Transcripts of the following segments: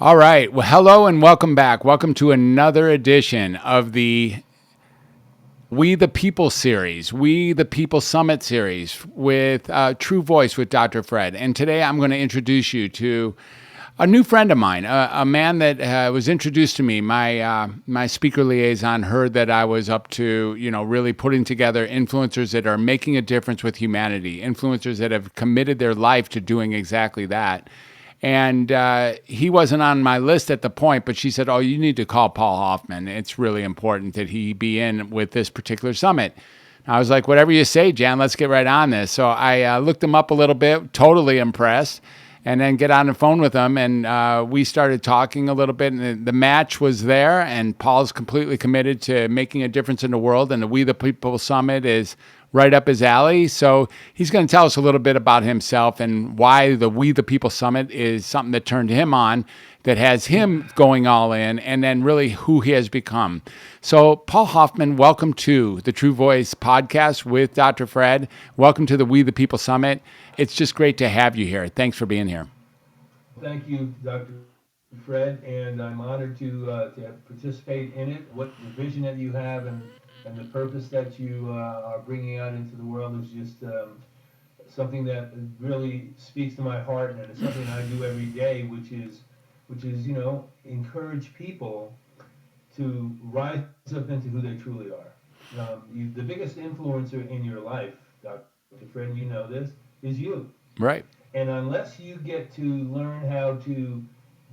All right. Well, hello and welcome back. Welcome to another edition of the We the People series, We the People Summit series with True Voice with Dr. Fred. And today I'm going to introduce you to a new friend of mine, a man that was introduced to me. My speaker liaison heard that I was up to, really putting together influencers that are making a difference with humanity, influencers that have committed their life to doing exactly that. And he wasn't on my list at the point, but she said, "Oh, you need to call Paul Hoffman. It's really important that he be in with this particular summit." I was like, "Whatever you say, Jan, let's get right on this." So I looked him up a little bit, totally impressed, and then get on the phone with him. And we started talking a little bit, and the match was there. And Paul's completely committed to making a difference in the world. And the We the People Summit is right up his alley. So he's going to tell us a little bit about himself and why the We the People Summit is something that turned him on, that has him going all in, and then really who he has become. So, Paul Hoffman, welcome to the True Voice podcast with Dr. Fred. Welcome to the We the People Summit. It's just great to have you here. Thanks for being here. Thank you, Dr. Fred, and I'm honored to participate in it. What the vision that you have and the purpose that you are bringing out into the world is just something that really speaks to my heart, and it's something I do every day, which is encourage people to rise up into who they truly are. The biggest influencer in your life, Dr. Fred, you know this, is you. Right. And unless you get to learn how to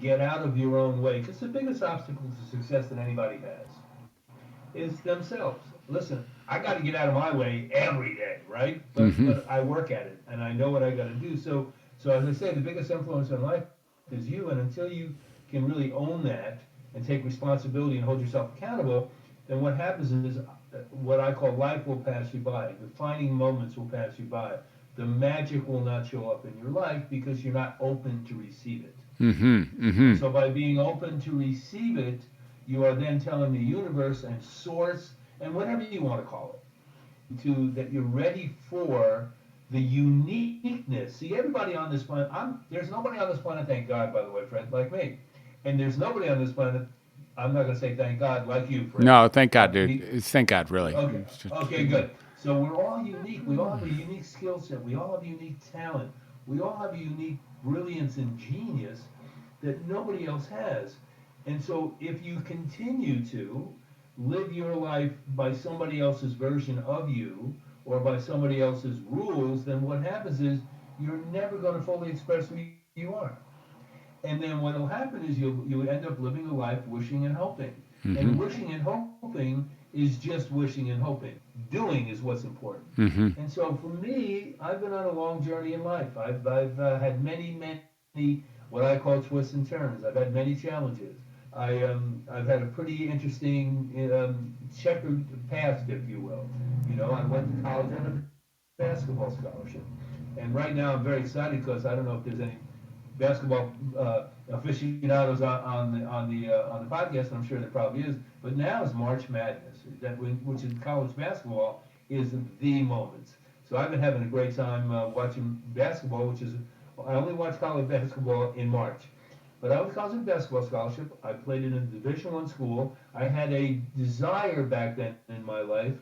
get out of your own way, because the biggest obstacle to success that anybody has is themselves. Listen, I got to get out of my way every day, right? But I work at it and I know what I got to do. So as I say, the biggest influence in life is you, and until you can really own that and take responsibility and hold yourself accountable, then what happens is what I call life will pass you by. Defining moments will pass you by. The magic will not show up in your life because you're not open to receive it. Mm-hmm. Mm-hmm. So by being open to receive it, you are then telling the universe and source and whatever you want to call it, to that you're ready for the uniqueness. See, everybody on this planet, there's nobody on this planet, thank God, by the way, Fred, like me. And there's nobody on this planet, I'm not going to say thank God, like you, Fred. No, thank God, dude. Me, Thank God, really. Okay, okay, good. So we're all unique. We all have a unique skill set. We all have a unique talent. We all have a unique brilliance and genius that nobody else has. And so if you continue to live your life by somebody else's version of you or by somebody else's rules, then what happens is you're never going to fully express who you are. And then what will happen is you'll end up living a life wishing and hoping. Mm-hmm. And wishing and hoping is just wishing and hoping. Doing is what's important. Mm-hmm. And so for me, I've been on a long journey in life. I've had many what I call twists and turns. I've had many challenges. I've had a pretty interesting checkered past, if you will. I went to college on a basketball scholarship, and right now I'm very excited because I don't know if there's any basketball aficionados on the podcast, and I'm sure there probably is. But now is March Madness, which is college basketball, is the moment. So I've been having a great time watching basketball, which is I only watch college basketball in March. But I was college basketball scholarship. I played in a Division I school. I had a desire back then in my life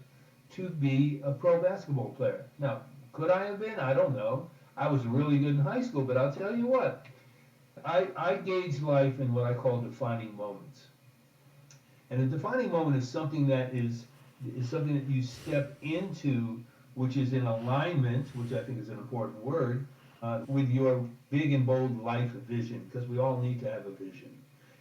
to be a pro basketball player. Now, could I have been? I don't know. I was really good in high school, but I'll tell you what, I gauge life in what I call defining moments. And a defining moment is something is something that you step into, which is in alignment, which I think is an important word, with your big and bold life vision, because we all need to have a vision.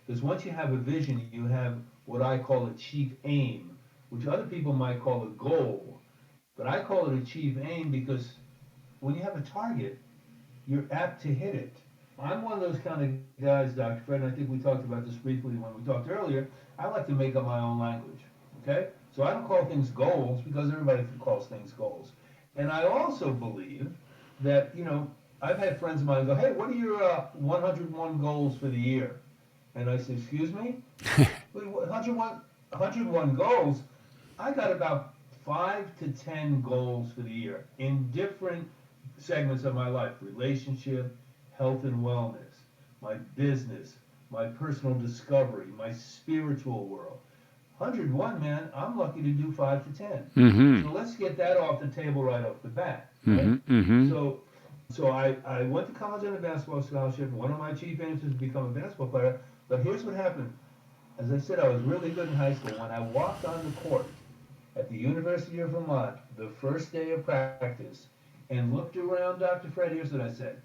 Because once you have a vision, you have what I call a chief aim, which other people might call a goal. But I call it a chief aim because when you have a target, you're apt to hit it. I'm one of those kind of guys, Dr. Fred, and I think we talked about this briefly when we talked earlier. I like to make up my own language. Okay? So I don't call things goals because everybody calls things goals. And I also believe that, I've had friends of mine go, hey, what are your 101 goals for the year? And I say, excuse me? 101 goals? I got about 5 to 10 goals for the year in different segments of my life: relationship, health and wellness, my business, my personal discovery, my spiritual world. 101, man, I'm lucky to do 5 to 10. Mm-hmm. So let's get that off the table right off the bat, right? Mm-hmm. Mm-hmm. So I went to college on a basketball scholarship. One of my chief aims was to become a basketball player. But here's what happened. As I said, I was really good in high school. When I walked on the court at the University of Vermont, the first day of practice, and looked around Dr. Fred, here's what I said.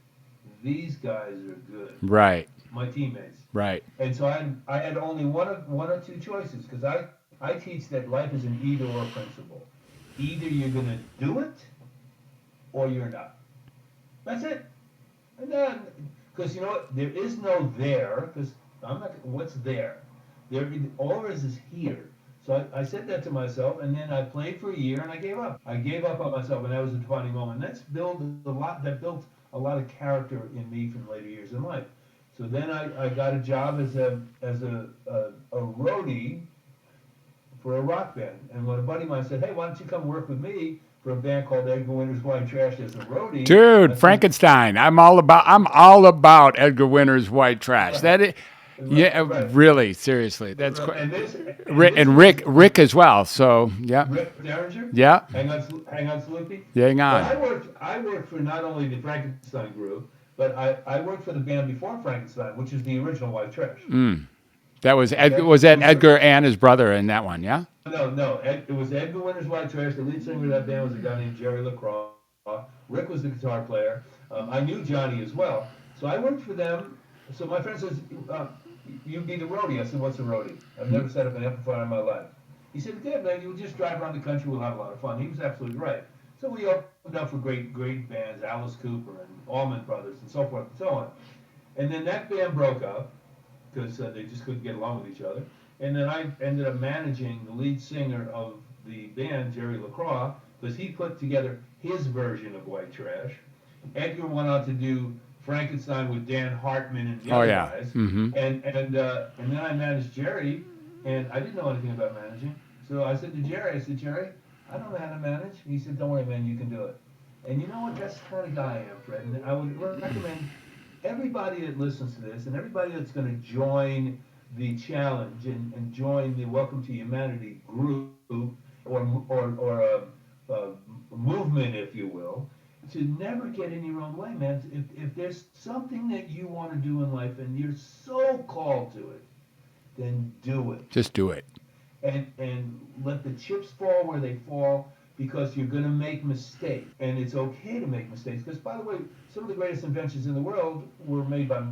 These guys are good. Right. My teammates. Right. And so I had only one or two choices because I teach that life is an either or principle. Either you're going to do it or you're not. That's it. And then, because you know what, there is no there, because I'm not, what's there? There, all there is here. So I said that to myself, and then I played for a year, and I gave up. I gave up on myself, and that was a defining moment. And that built a lot of character in me from later years in life. So then I got a job as a roadie for a rock band. And when a buddy of mine said, "Hey, why don't you come work with me for a band called Edgar Winter's White Trash as a roadie?" Dude, I said, Frankenstein. I'm all about Edgar Winter's White Trash. "Right, Yeah, right, really, seriously. That's right." quite, And this and was Rick as well. So, yeah. Rick Derringer. Yeah. Hang on, Sloopy. Hang But on. I worked for not only the Frankenstein group, but I worked for the band before Frankenstein, which is the original White Trash. That was Edgar. Okay, Was that Edgar and his brother in that one? Yeah. no. It was Edgar Winter's White Trash. The lead singer of that band was a guy named Jerry LaCroix. Rick was the guitar player. I knew Johnny as well, so I worked for them. So my friend says, "You'd be the roadie." I said, "What's a roadie? I've never set up an amplifier in my life." He said, "Yeah, man, you'll just drive around the country. We'll have a lot of fun." He was absolutely right. So we opened up for great bands, Alice Cooper and Allman Brothers and so forth and so on. And then that band broke up because they just couldn't get along with each other. And then I ended up managing the lead singer of the band, Jerry LaCroix, because he put together his version of White Trash. Edgar went on to do Frankenstein with Dan Hartman and the Oh other yeah. guys. Mm-hmm. And then I managed Jerry, and I didn't know anything about managing. So I said to Jerry, "Jerry, I don't know how to manage." He said, "Don't worry, man, you can do it." And you know what? That's the kind of guy I am, Fred. And I would recommend everybody that listens to this and everybody that's going to join the challenge and join the Welcome to Humanity group or a movement, if you will, to never get in your own way, man. If there's something that you want to do in life and you're so called to it, then do it. Just do it. And let the chips fall where they fall because you're going to make mistakes. And it's okay to make mistakes because, by the way, some of the greatest inventions in the world were made by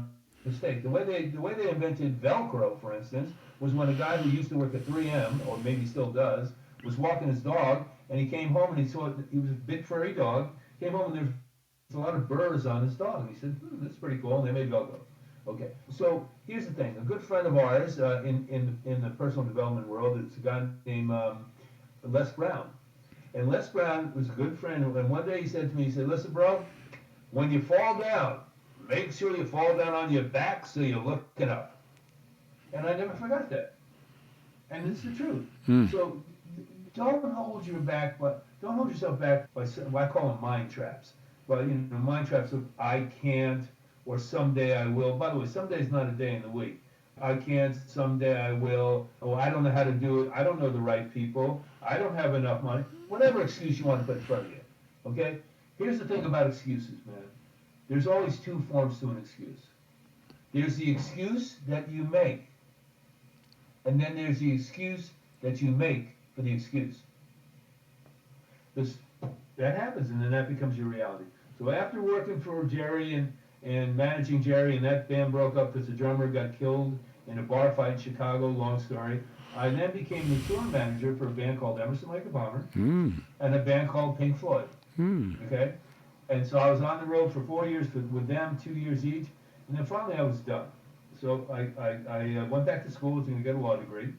mistake. The way they invented Velcro, for instance, was when a guy who used to work at 3M, or maybe still does, was walking his dog, and he came home and he saw he was a big furry dog. Came home and there's a lot of burrs on his dog. And he said, "That's pretty cool." And they made Velcro. Okay, so here's the thing. A good friend of ours in the personal development world is a guy named Les Brown. And Les Brown was a good friend. And one day he said to me, he said, "Listen, bro, when you fall down, make sure you fall down on your back so you're looking up." And I never forgot that. And it's the truth. So don't hold yourself back by what I call them mind traps. Well, mind traps of "I can't" or "someday I will." By the way, someday is not a day in the week. "I can't," "someday I will," "oh, I don't know how to do it," "I don't know the right people," "I don't have enough money," whatever excuse you want to put in front of you. Okay? Here's the thing about excuses, man. There's always two forms to an excuse. There's the excuse that you make, and then there's the excuse that you make for the excuse. Because that happens, and then that becomes your reality. So after working for Jerry and managing Jerry, and that band broke up because the drummer got killed in a bar fight in Chicago, long story, I then became the tour manager for a band called Emerson, Lake and Palmer, and a band called Pink Floyd. Okay? And so I was on the road for 4 years with them, 2 years each, and then finally I was done. So I went back to school, was going to get a law degree.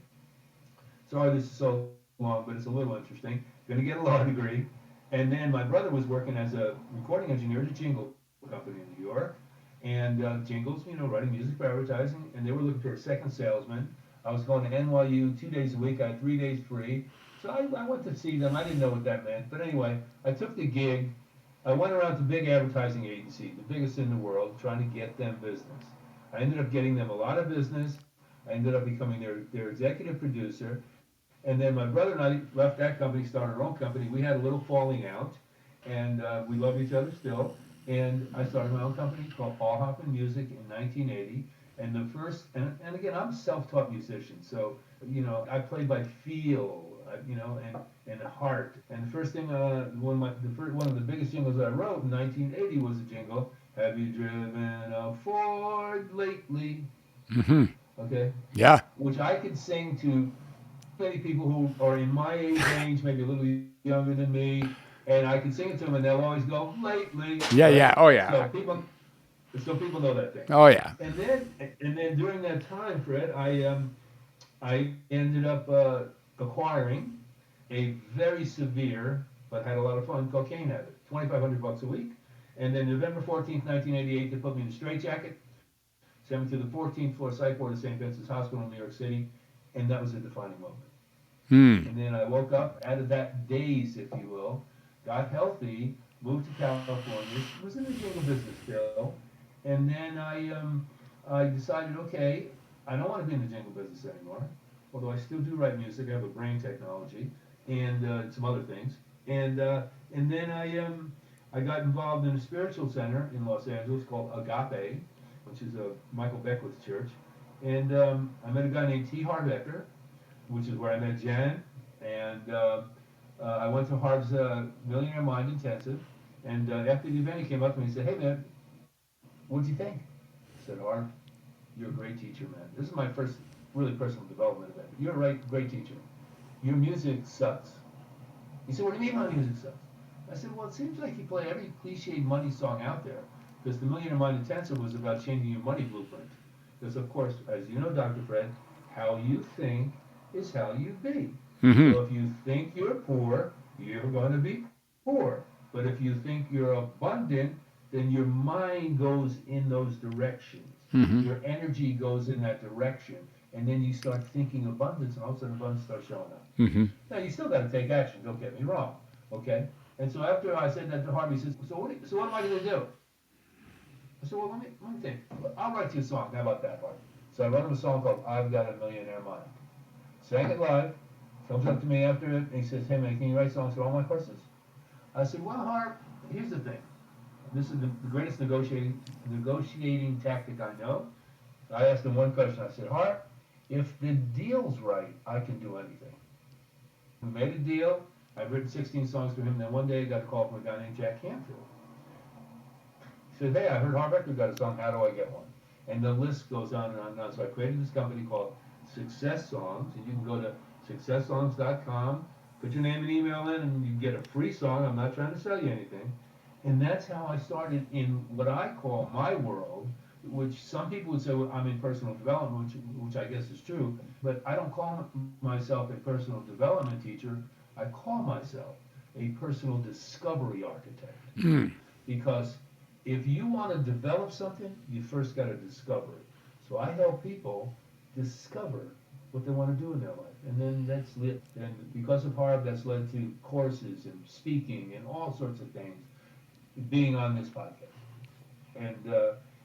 Sorry this is so long, but it's a little interesting. Going to get a law degree. And then my brother was working as a recording engineer at a jingle company in New York. And jingles, writing music for advertising. And they were looking for a second salesman. I was going to NYU 2 days a week. I had 3 days free. So I went to see them. I didn't know what that meant. But anyway, I took the gig. I went around to big advertising agency, the biggest in the world, trying to get them business. I ended up getting them a lot of business. I ended up becoming their executive producer. And then my brother and I left that company, started our own company. We had a little falling out, and we love each other still. And I started my own company called Paul Hoffman Music in 1980. And the first, and again, I'm a self-taught musician, so I play by feel, and heart. And the first thing, one of the biggest jingles I wrote in 1980 was a jingle. Have you driven a Ford lately? Mm-hmm. Okay, Yeah. which I could sing to many people who are in my age range, maybe a little younger than me, and I can sing it to them, and they'll always go lately, Yeah. right? Yeah. Oh, So yeah. people know that thing. Oh, yeah. And then during that time, Fred, I ended up acquiring a very severe but had a lot of fun cocaine habit. $2,500 a week. And then November 14th, 1988, they put me in a straitjacket, sent me to the 14th floor psych ward at St. Vincent's Hospital in New York City, and that was a defining moment. Hmm. And then I woke up out of that daze, if you will, got healthy, moved to California, was in the jingle business still, and then I decided, okay, I don't want to be in the jingle business anymore. Although I still do write music, I have a brain technology and some other things. And then I got involved in a spiritual center in Los Angeles called Agape, which is a Michael Beckwith church. And I met a guy named T. Harbecker, which is where I met Jen. And I went to Harv's Millionaire Mind Intensive. And after the event, he came up to me and said, "Hey, man, what'd you think?" I said, "Harv, you're a great teacher, man. This is my first really personal development event. You're a great teacher. Your music sucks." He said, "What do you mean my music sucks?" I said, "Well, it seems like you play every cliched money song out there. Because the Millionaire Mind Intensive was about changing your money blueprint. Because, of course, as you know, Dr. Fred, how you think is how you be. Mm-hmm. So if you think you're poor, you're going to be poor. But if you think you're abundant, then your mind goes in those directions. Mm-hmm. Your energy goes in that direction. And then you start thinking abundance, and all of a sudden abundance starts showing up. Mm-hmm. Now, you still got to take action, don't get me wrong. Okay? And so after I said that to Harvey, he says, so what am I going to do? I said, well, let me think. I'll write you a song. How about that, Harvey? So I wrote him a song called I've Got a Millionaire Mind. Sang it live. Comes up to me after it, and he says, "Hey, man, can you write songs for all my courses?" I said, "Well, Harv, here's the thing. This is the greatest negotiating tactic I know." I asked him one question. I said, "Harv, if the deal's right, I can do anything." We made a deal. I've written 16 songs for him. Then one day I got a call from a guy named Jack Canfield. He said, "Hey, I heard Harv Ecker got a song. How do I get one?" And the list goes on and on and on. So I created this company called Success Songs, and you can go to successsongs.com, put your name and email in, and you get a free song. I'm not trying to sell you anything. And that's how I started in what I call my world, which some people would say, well, I'm in personal development, which I guess is true, but I don't call myself a personal development teacher. I call myself a personal discovery architect. Mm. Because if you want to develop something, you first got to discover it. So I help people discover what they want to do in their life. And then that's lit. And because of Harv, that's led to courses and speaking and all sorts of things, being on this podcast.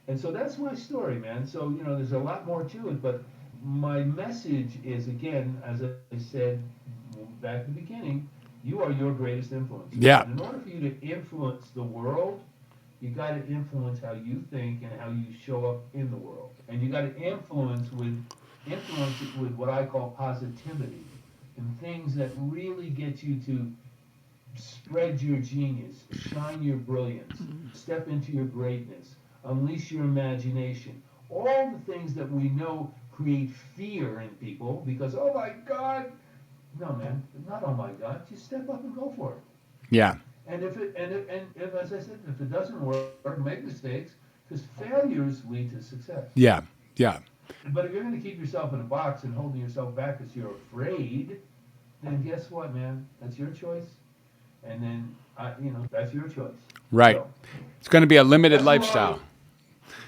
And so that's my story, man. So, there's a lot more to it, but my message is, again, as I said back at the beginning, you are your greatest influence. Yeah. And in order for you to influence the world, you got to influence how you think and how you show up in the world. And you got to influence it with what I call positivity and things that really get you to spread your genius, shine your brilliance, step into your greatness, unleash your imagination. All the things that we know create fear in people because, oh my God. No, man, not oh my God. Just step up and go for it. Yeah. And if as I said, if it doesn't work, make mistakes, because failures lead to success. Yeah. Yeah. But if you're going to keep yourself in a box and holding yourself back because you're afraid, then guess what, man? That's your choice. And then, that's your choice. Right. So, It's going to be a limited lifestyle.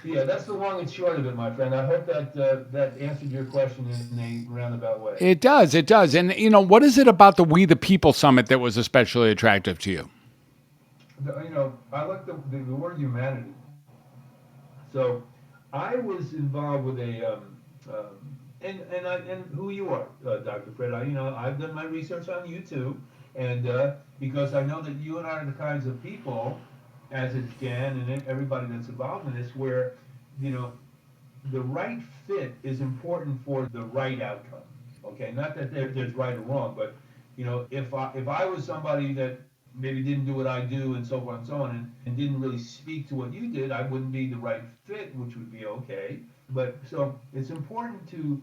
that's the long and short of it, my friend. I hope that that answered your question in a roundabout way. It does. It does. And, what is it about the We the People Summit that was especially attractive to you? I like the word humanity. So I was involved with and who you are, Dr. Fred. I've done my research on you too, and because I know that you and I are the kinds of people, as is Jan and everybody that's involved in this, where you know the right fit is important for the right outcome. Okay, not that there's right or wrong, but if I was somebody that maybe didn't do what I do and so forth and so on, and didn't really speak to what you did, I wouldn't be the right fit, which would be okay. But so it's important to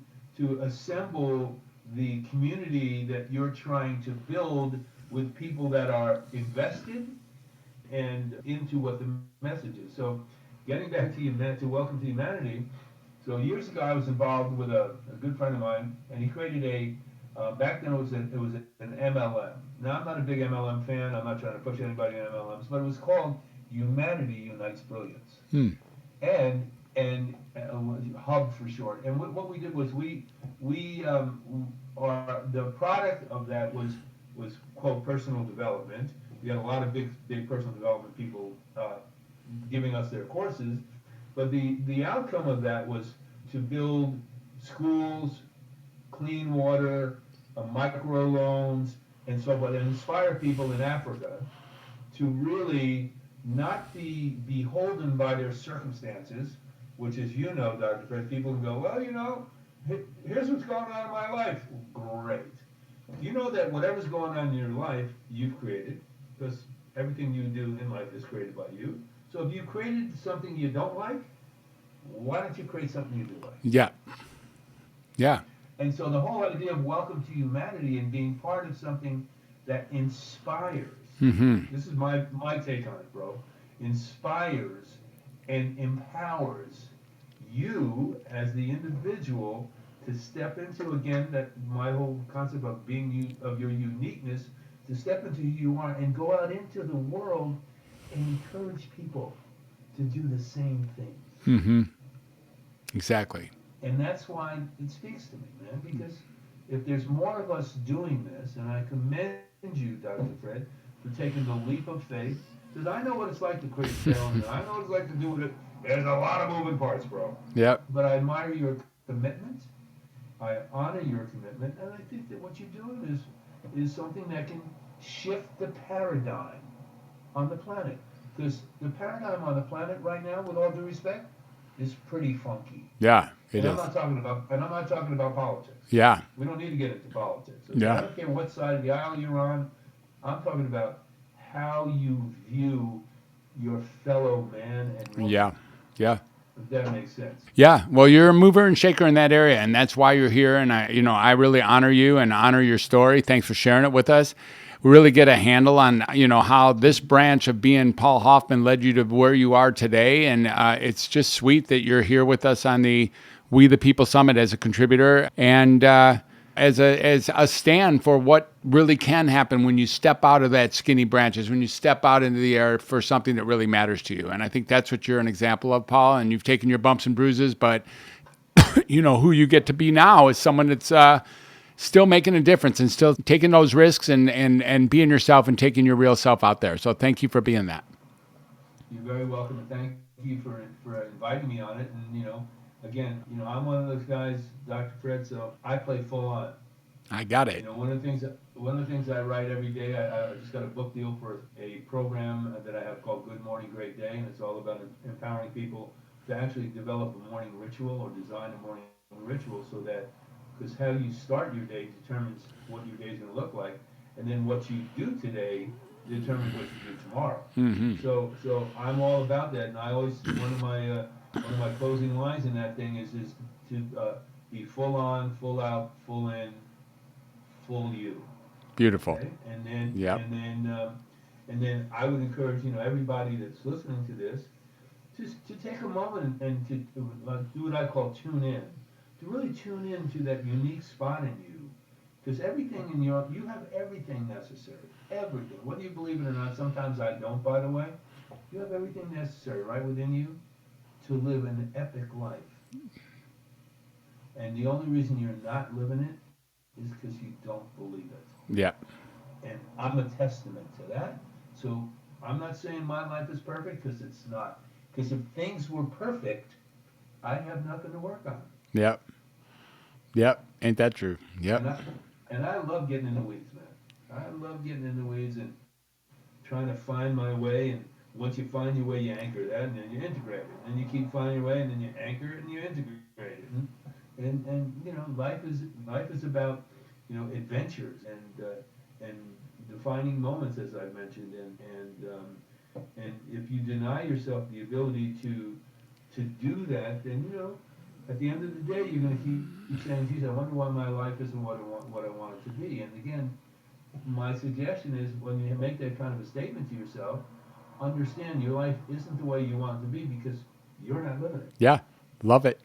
assemble the community that you're trying to build with people that are invested and into what the message is. So getting back to Welcome to Humanity, so years ago, I was involved with a good friend of mine, and he created back then it was an MLM. Now I'm not a big MLM fan. I'm not trying to push anybody in MLMs, but it was called Humanity Unites Brilliance, Hmm. and Hub for short. And what we did was the product of that was quote personal development. We had a lot of big personal development people giving us their courses, but the outcome of that was to build schools, clean water, microloans, and so forth, and inspire people in Africa to really not be beholden by their circumstances, which is, Dr. Fred, people can go, well, here's what's going on in my life. Great. You know that whatever's going on in your life, you've created, because everything you do in life is created by you. So if you created something you don't like, why don't you create something you do like? Yeah. Yeah. And so the whole idea of welcome to humanity and being part of something that inspires, Mm-hmm. this is my take on it, bro, inspires and empowers you as the individual to step into, again, that my whole concept of of your uniqueness, to step into who you are and go out into the world and encourage people to do the same things. Mm-hmm. Exactly. And that's why it speaks to me, man, because if there's more of us doing this, and I commend you, Dr. Fred, for taking the leap of faith, because I know what it's like to create sales, and I know what it's like to do it. There's a lot of moving parts, bro. Yep. But I admire your commitment. I honor your commitment, and I think that what you're doing is something that can shift the paradigm on the planet. Because the paradigm on the planet right now, with all due respect, is pretty funky. Yeah, it And is. I'm not talking about politics. Yeah. We don't need to get into politics. Okay? I Yeah. don't care what side of the aisle you're on. I'm talking about how you view your fellow man and woman. Yeah. Yeah. If that makes sense. Yeah, well, you're a mover and shaker in that area, and that's why you're here. And I really honor you and honor your story. Thanks for sharing it with us. We really get a handle on, how this branch of being Paul Hoffman led you to where you are today. And it's just sweet that you're here with us on the We the People Summit as a contributor and as a stand for what really can happen when you step out of that skinny branches, when you step out into the air for something that really matters to you. And I think that's what you're an example of, Paul. And you've taken your bumps and bruises, but who you get to be now is someone that's still making a difference and still taking those risks and being yourself and taking your real self out there. So thank you for being that. You're very welcome, and thank you for inviting me on it. And again, I'm one of those guys, Dr. Fred. So I play full on. I got it. One of the things I write every day. I just got a book deal for a program that I have called Good Morning Great Day, and it's all about empowering people to actually develop a morning ritual or design a morning ritual, so that because how you start your day determines what your day is going to look like, and then what you do today determines what you do tomorrow. Mm-hmm. So I'm all about that, and I always one of my closing lines in that thing is to be full on, full out, full in, full you. Beautiful. Okay, and then Yep. and then I would encourage everybody that's listening to this to take a moment and to do what I call tune in, to really tune in to that unique spot in you, because everything you have everything necessary, everything. Whether you believe it or not, sometimes I don't. By the way, you have everything necessary right within you to live an epic life. And the only reason you're not living it is because you don't believe it. Yep. And I'm a testament to that. So I'm not saying my life is perfect, because it's not. Because if things were perfect, I have nothing to work on. Yep. Yep. Ain't that true? Yep. And I love getting in the weeds, man. I love getting in the weeds and trying to find my way. And once you find your way, you anchor that, and then you integrate it. And you keep finding your way, and then you anchor it, and you integrate it. And you know, life is about, you know, adventures and defining moments, as I've mentioned. And if you deny yourself the ability to do that, then, you know, at the end of the day, you're going to keep saying, "Geez, I wonder why my life isn't what I want it to be." And again, my suggestion is, when you make that kind of a statement to yourself, understand your life isn't the way you want it to be, because you're not living it. Yeah. Love it.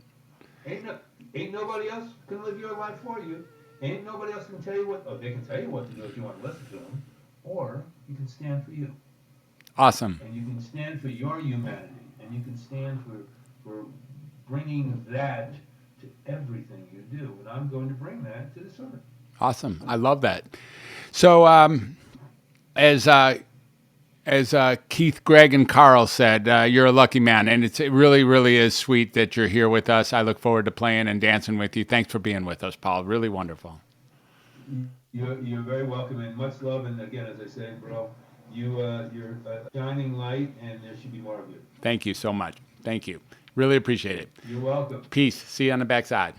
Ain't no, ain't nobody else can live your life for you. Ain't nobody else can tell you what. Oh, they can tell you what to do if you want to listen to them, or you can stand for you, Awesome. and you can stand for your humanity, and you can stand for bringing that to everything you do. And I'm going to bring that to the summit. Awesome. I love that. So, as Keith, Greg, and Carl said, you're a lucky man, and it really, really is sweet that you're here with us. I look forward to playing and dancing with you. Thanks for being with us, Paul. Really wonderful. You're very welcome, and much love. And again, as I said, bro, you're a shining light, and there should be more of you. Thank you so much. Thank you. Really appreciate it. You're welcome. Peace. See you on the backside.